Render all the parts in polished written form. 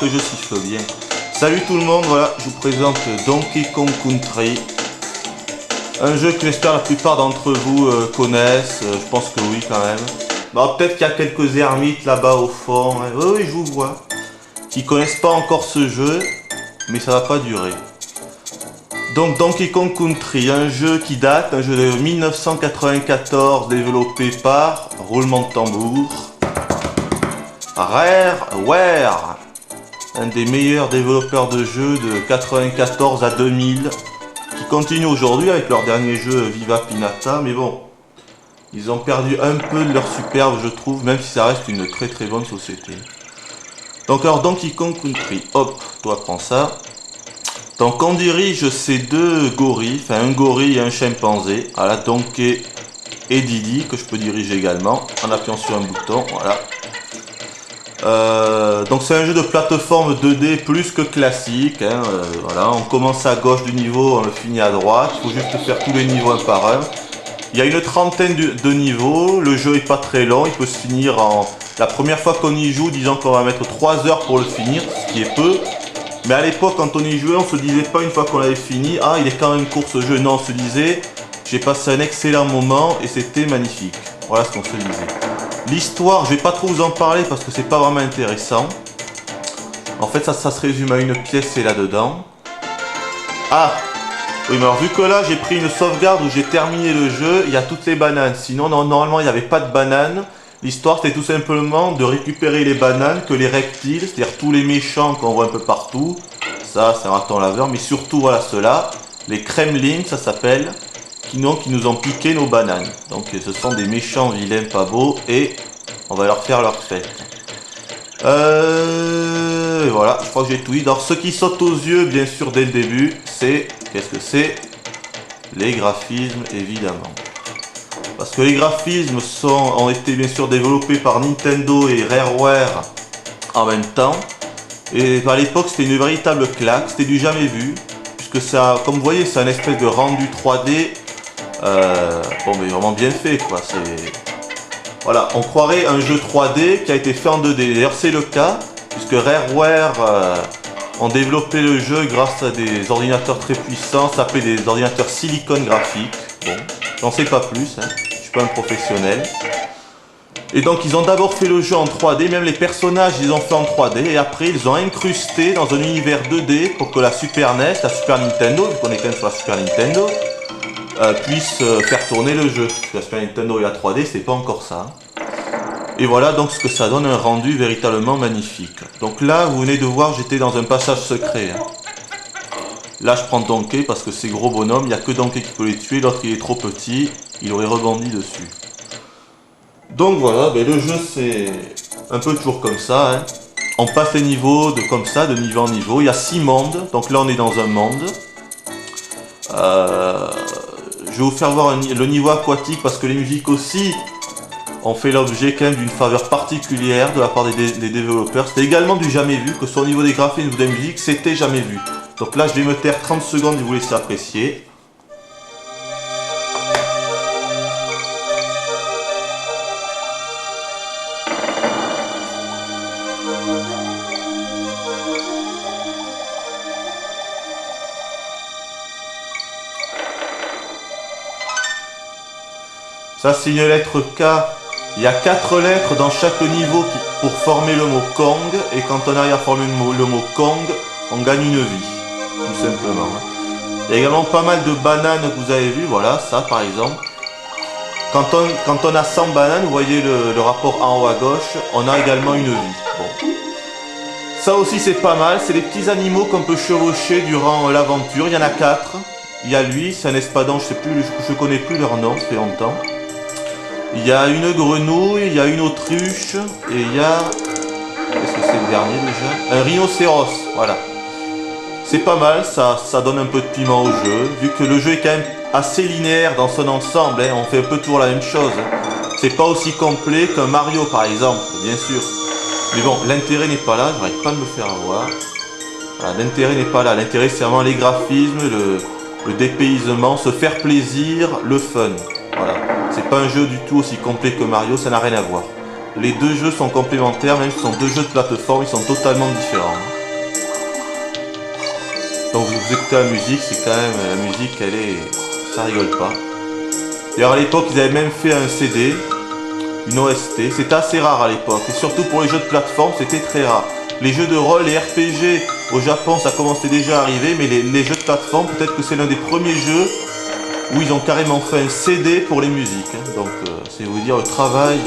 que je siffle bien. Salut tout le monde, voilà, je vous présente Donkey Kong Country. Un jeu que j'espère la plupart d'entre vous connaissent, je pense que oui quand même. Bon, peut-être qu'il y a quelques ermites là-bas au fond, hein. Oui, je vous vois. Qui connaissent pas encore ce jeu, mais ça va pas durer. Donc Donkey Kong Country, un jeu qui date, un jeu de 1994 développé par, roulement de tambour, Rareware, un des meilleurs développeurs de jeux de 94 à 2000, qui continue aujourd'hui avec leur dernier jeu Viva Pinata, mais bon, ils ont perdu un peu de leur superbe je trouve, même si ça reste une très très bonne société. Donc alors Donkey Kong Country, hop, toi prends ça. Donc on dirige ces deux gorilles, enfin un gorille et un chimpanzé, voilà, Donkey et Didi, que je peux diriger également, en appuyant sur un bouton, voilà. Donc c'est un jeu de plateforme 2D plus que classique, hein, voilà, on commence à gauche du niveau, on le finit à droite, il faut juste faire tous les niveaux un par un. Il y a une trentaine de niveaux, le jeu est pas très long, il peut se finir en... La première fois qu'on y joue, disons qu'on va mettre 3 heures pour le finir, ce qui est peu. Mais à l'époque, quand on y jouait, on se disait pas une fois qu'on l'avait fini, ah il est quand même court ce jeu, non, on se disait, j'ai passé un excellent moment et c'était magnifique. Voilà ce qu'on se disait. L'histoire, je vais pas trop vous en parler parce que c'est pas vraiment intéressant. En fait, ça se résume à une pièce, c'est là-dedans. Ah, oui, mais alors vu que là, j'ai pris une sauvegarde où j'ai terminé le jeu, il y a toutes les bananes. Sinon, normalement, il n'y avait pas de bananes. L'histoire, c'était tout simplement de récupérer les bananes que les reptiles, c'est-à-dire tous les méchants qu'on voit un peu partout. Ça, c'est un raton laveur, mais surtout, voilà, ceux-là, les Kremlins, ça s'appelle, qui nous ont piqué nos bananes. Donc, ce sont des méchants vilains pas beaux, et on va leur faire leur fête. Et voilà, je crois que j'ai tout dit. Alors, ce qui saute aux yeux, bien sûr, dès le début, c'est... Qu'est-ce que c'est? Les graphismes, évidemment. Parce que les graphismes ont été bien sûr développés par Nintendo et Rareware en même temps. Et à l'époque, c'était une véritable claque, c'était du jamais vu. Puisque ça, comme vous voyez, c'est un espèce de rendu 3D. Bon, mais vraiment bien fait, quoi. Voilà, on croirait un jeu 3D qui a été fait en 2D. D'ailleurs, c'est le cas, puisque Rareware ont développé le jeu grâce à des ordinateurs très puissants, ça s'appelle des ordinateurs Silicon graphiques. Bon, j'en sais pas plus, hein. Je suis pas un professionnel. Et donc ils ont d'abord fait le jeu en 3D, même les personnages ils ont fait en 3D, et après ils ont incrusté dans un univers 2D pour que la Super NES, la Super Nintendo, vu qu'on est quand même sur la Super Nintendo, puisse faire tourner le jeu. Parce que la Super Nintendo et la 3D, c'est pas encore ça. Et voilà donc ce que ça donne, un rendu véritablement magnifique. Donc là, vous venez de voir, j'étais dans un passage secret, hein. Là, je prends Donkey parce que c'est gros bonhomme, il n'y a que Donkey qui peut les tuer, l'autre il est trop petit, il aurait rebondi dessus. Donc voilà, ben, le jeu c'est un peu toujours comme ça, hein. On passe les niveaux comme ça, de niveau en niveau. Il y a 6 mondes, donc là on est dans un monde. Je vais vous faire voir le niveau aquatique parce que les musiques aussi ont fait l'objet quand même d'une faveur particulière de la part des développeurs. C'était également du jamais vu, que ce soit au niveau des graphismes ou des musiques, c'était jamais vu. Donc là je vais me taire 30 secondes et vous laisser apprécier. Ça c'est une lettre K. Il y a 4 lettres dans chaque niveau pour former le mot Kong. Et quand on arrive à former le mot Kong, on gagne une vie. Tout simplement. Il y a également pas mal de bananes que vous avez vu. Voilà, ça par exemple. Quand on a 100 bananes, vous voyez le rapport en haut à gauche, on a également une vie. Bon. Ça aussi c'est pas mal. C'est les petits animaux qu'on peut chevaucher durant l'aventure. Il y en a 4. Il y a lui, c'est un espadon, je connais plus leur nom, ça fait longtemps. Il y a une grenouille, il y a une autruche, et il y a... Qu'est-ce que c'est le dernier déjà? Un rhinocéros, voilà. C'est pas mal, ça donne un peu de piment au jeu, vu que le jeu est quand même assez linéaire dans son ensemble, hein, on fait un peu toujours la même chose. C'est pas aussi complet qu'un Mario par exemple, bien sûr. Mais bon, l'intérêt n'est pas là, j'arrive pas de me faire avoir. Voilà, l'intérêt n'est pas là, l'intérêt c'est vraiment les graphismes, le dépaysement, se faire plaisir, le fun. Voilà. C'est pas un jeu du tout aussi complet que Mario, ça n'a rien à voir. les deux jeux sont complémentaires, même si ce sont deux jeux de plateforme, ils sont totalement différents. Donc vous écoutez la musique, c'est quand même, la musique elle est, ça rigole pas. D'ailleurs à l'époque ils avaient même fait un CD, une OST, c'était assez rare à l'époque, et surtout pour les jeux de plateforme c'était très rare. Les jeux de rôle, les RPG au Japon ça commençait déjà à arriver, mais les jeux de plateforme, peut-être que c'est l'un des premiers jeux où ils ont carrément fait un CD pour les musiques. Donc c'est vous dire le travail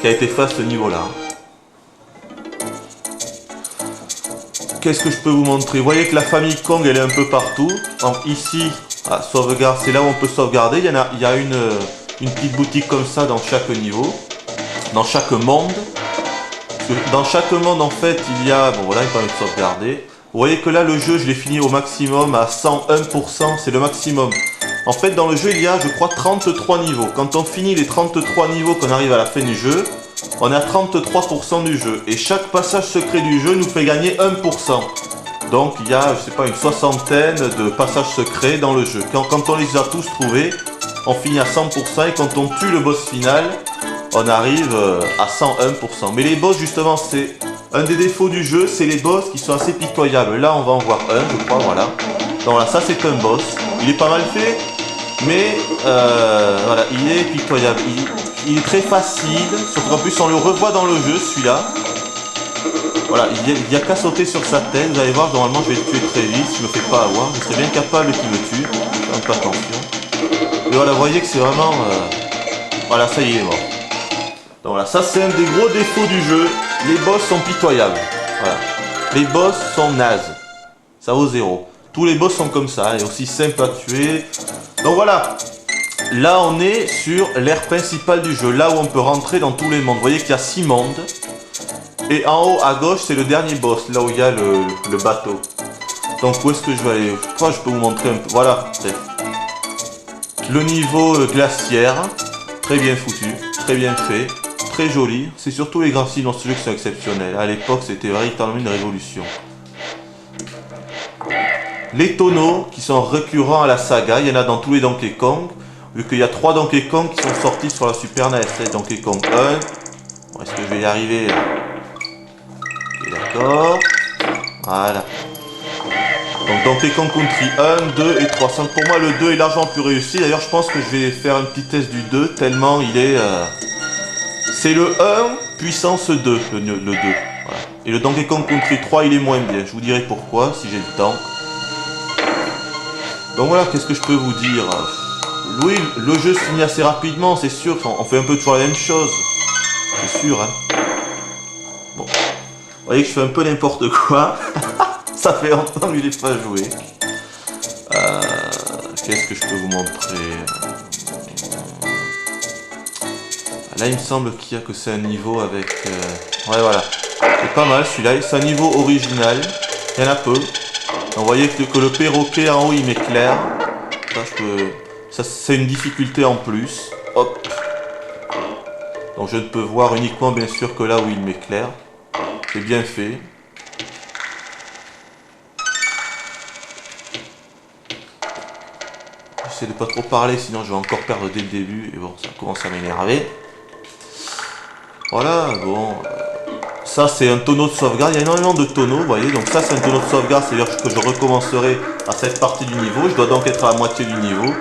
qui a été fait à ce niveau-là. Qu'est-ce que je peux vous montrer? Vous voyez que la famille Kong elle est un peu partout. Donc ici, à sauvegarde, c'est là où on peut sauvegarder. Il y a une petite boutique comme ça dans chaque niveau, dans chaque monde. Dans chaque monde en fait il y a, bon voilà, il permet de sauvegarder. Vous voyez que là le jeu je l'ai fini au maximum à 101%, c'est le maximum. En fait dans le jeu il y a je crois 33 niveaux. Quand on finit les 33 niveaux, qu'on arrive à la fin du jeu, on est à 33% du jeu. Et chaque passage secret du jeu nous fait gagner 1%. Donc il y a, je sais pas, une soixantaine de passages secrets dans le jeu. Quand on les a tous trouvés, on finit à 100% et quand on tue le boss final, on arrive à 101%. Mais les boss justement c'est un des défauts du jeu, c'est les boss qui sont assez pitoyables. Là on va en voir un je crois, voilà. Donc là ça c'est un boss, il est pas mal fait, mais voilà, il est pitoyable. Il est très facile, sauf qu'en plus on le revoit dans le jeu celui-là. Voilà, il n'y a qu'à sauter sur sa tête, vous allez voir, normalement je vais le tuer très vite, si je me fais pas avoir, je serais bien capable qu'il me tue, je fais un peu attention. Et voilà, vous voyez que c'est vraiment... voilà, ça y est, il est mort. Donc voilà, ça c'est un des gros défauts du jeu, les boss sont pitoyables. Voilà, les boss sont nazes, ça vaut 0. Tous les boss sont comme ça, et aussi simples à tuer. Donc voilà. Là on est sur l'ère principale du jeu, là où on peut rentrer dans tous les mondes. Vous voyez qu'il y a 6 mondes. Et en haut à gauche c'est le dernier boss, là où il y a le bateau. Donc où est-ce que je vais aller? Je crois que je peux vous montrer un peu. Voilà. Le niveau glaciaire, très bien foutu, très bien fait, très joli. C'est surtout les graphismes dans ce jeu qui sont exceptionnels. À l'époque c'était véritablement une révolution. Les tonneaux qui sont récurrents à la saga, il y en a dans tous les Donkey Kong. Vu qu'il y a 3 Donkey Kong qui sont sortis sur la Super NES. Donkey Kong 1. Bon, est-ce que je vais y arriver? Ok, d'accord. Voilà. Donc Donkey Kong Country 1, 2 et 3. Pour moi le 2 est largement plus réussi. D'ailleurs je pense que je vais faire un petit test du 2. Tellement il est... C'est le 1 puissance 2, le 2. Voilà. Et le Donkey Kong Country 3 il est moins bien. Je vous dirai pourquoi si j'ai le temps. Donc voilà, qu'est-ce que je peux vous dire? Oui, le jeu se finit assez rapidement, c'est sûr. On fait un peu toujours la même chose. C'est sûr, hein. Bon. Vous voyez que je fais un peu n'importe quoi. Ça fait longtemps que je n'ai pas joué. Qu'est-ce que je peux vous montrer? Là, il me semble qu'il y a que c'est un niveau avec... Ouais, voilà. C'est pas mal celui-là. C'est un niveau original. Il y en a peu. Donc, vous voyez que le perroquet en haut, il m'éclaire. Ça, je peux... Ça, c'est une difficulté en plus. Hop. Donc, je ne peux voir uniquement, bien sûr, que là où il m'éclaire. C'est bien fait. J'essaie de pas trop parler, sinon je vais encore perdre dès le début. Et bon, ça commence à m'énerver. Voilà, bon. Ça, c'est un tonneau de sauvegarde. Il y a énormément de tonneaux, vous voyez. Donc ça, c'est un tonneau de sauvegarde. C'est-à-dire que je recommencerai à cette partie du niveau. Je dois donc être à la moitié du niveau.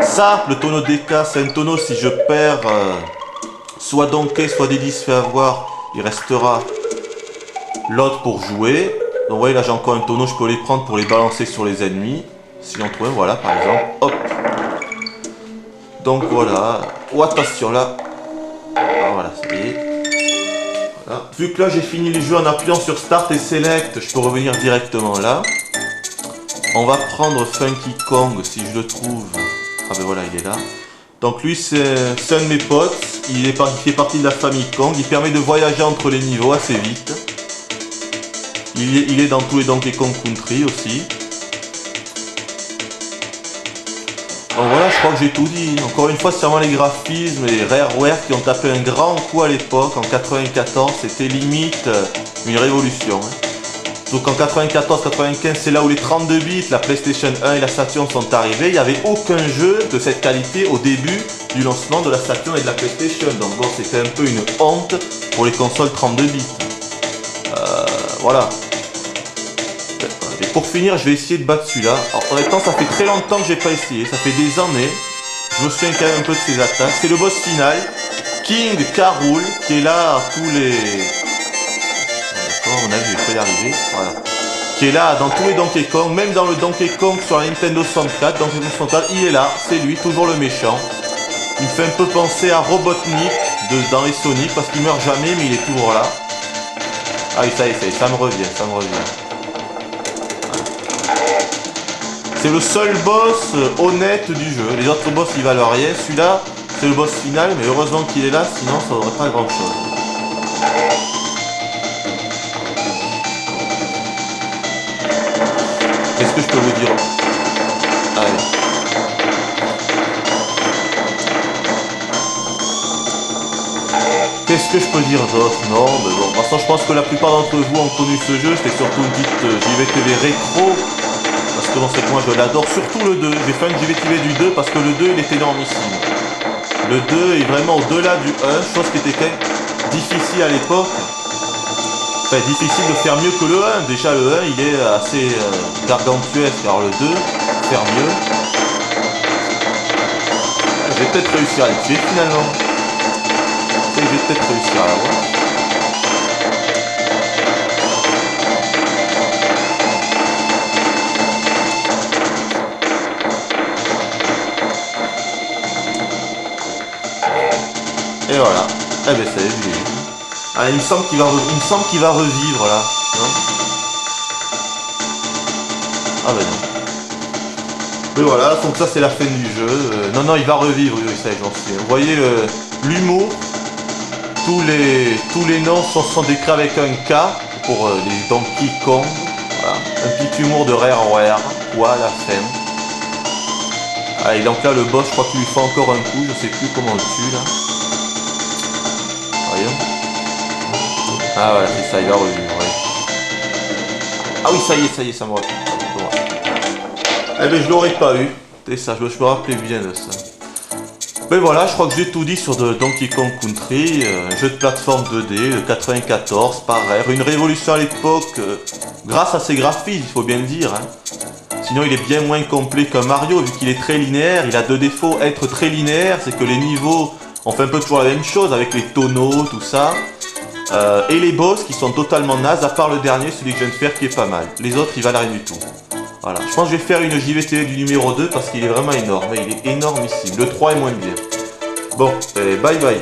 Ça, le tonneau DK, c'est un tonneau si je perds soit Donkey, soit Diddy se fait avoir. Il restera l'autre pour jouer. Donc vous voyez, là j'ai encore un tonneau. Je peux les prendre pour les balancer sur les ennemis. Si j'en trouve un, voilà, par exemple. Hop. Donc voilà. Oh, attention là. Ah, voilà, ça y est. Voilà. Vu que là j'ai fini les jeux en appuyant sur Start et Select, je peux revenir directement là. On va prendre Funky Kong si je le trouve. Ah ben voilà, il est là. Donc lui c'est un de mes potes. Il fait partie de la famille Kong. Il permet de voyager entre les niveaux assez vite. Il est dans tous les Donkey Kong Country aussi. Donc voilà, je crois que j'ai tout dit. Encore une fois, c'est vraiment les graphismes et Rareware qui ont tapé un grand coup à l'époque. En 94, c'était limite une révolution. Hein. Donc en 94-95, c'est là où les 32 bits, la PlayStation 1 et la Saturn sont arrivés. Il n'y avait aucun jeu de cette qualité au début du lancement de la Saturn et de la PlayStation. Donc bon, c'était un peu une honte pour les consoles 32 bits. Voilà. Et pour finir, je vais essayer de battre celui-là. Alors honnêtement, ça fait très longtemps que j'ai pas essayé. Ça fait des années. Je me souviens quand même un peu de ses attaques. C'est le boss final, King K. Rool, qui est là à tous les... D'accord, on a vu, je peux y arriver. Voilà. Qui est là dans tous les Donkey Kong, même dans le Donkey Kong sur la Nintendo 64. Donkey Kong 64, il est là, c'est lui, toujours le méchant. Il me fait un peu penser à Robotnik dans les Sonic, parce qu'il meurt jamais, mais il est toujours là. Ah oui, ça y est, ça me revient, ça me revient. C'est le seul boss honnête du jeu. Les autres boss ils valent rien. Celui-là, c'est le boss final, mais heureusement qu'il est là, sinon ça n'aurait pas grand chose. Qu'est-ce que je peux vous dire? Allez. Qu'est-ce que je peux dire d'autre? Non, mais bon, de toute façon, je pense que la plupart d'entre vous ont connu ce jeu. C'était surtout une petite JVTV rétro. Parce que bon, c'est que moi je l'adore, surtout le 2. J'ai fait une JVTV du 2 parce que le 2 il est énormissime. Le 2 est vraiment au-delà du 1, chose qui était quand même difficile à l'époque. Enfin, difficile de faire mieux que le 1. Déjà le 1 il est assez gargantuesque, alors le 2, faire mieux. Je vais peut-être réussir à le tuer finalement. Je vais peut-être réussir à l'avoir. Et voilà. Eh ben ça y est, je l'ai eu. Ah, il me semble qu'il va revivre là. Non? Ah ben non. Mais voilà, donc ça c'est la fin du jeu. Non, il va revivre, oui, ça y est, j'en sais. Vous voyez l'humour. Tous les noms sont décrits avec un K pour les Donkey Kong. Voilà. Un petit humour de rareware. Quoi, la fin. Ah, et donc là, le boss, je crois qu'il lui fait encore un coup. Je sais plus comment on le tue là. Voyons. Ah voilà, c'est ça, il va revivre, ouais. Ah oui, ça y est, ça me revient. Eh ben, je l'aurais pas eu. C'est ça, je me rappelais bien de ça. Ben voilà, je crois que j'ai tout dit sur de Donkey Kong Country, un jeu de plateforme 2D, le 94, par Rare, une révolution à l'époque, grâce à ses graphismes, il faut bien le dire. Hein. Sinon, il est bien moins complet qu'un Mario, vu qu'il est très linéaire. Il a deux défauts, être très linéaire, c'est que les niveaux, on fait un peu toujours la même chose, avec les tonneaux, tout ça. Et les boss qui sont totalement nazes, à part le dernier, celui que je viens de faire, qui est pas mal. Les autres, ils valent rien du tout. Voilà, je pense que je vais faire une JVTV du numéro 2 parce qu'il est vraiment énorme, il est énormissime. Le 3 est moins bien. Bon, bye bye.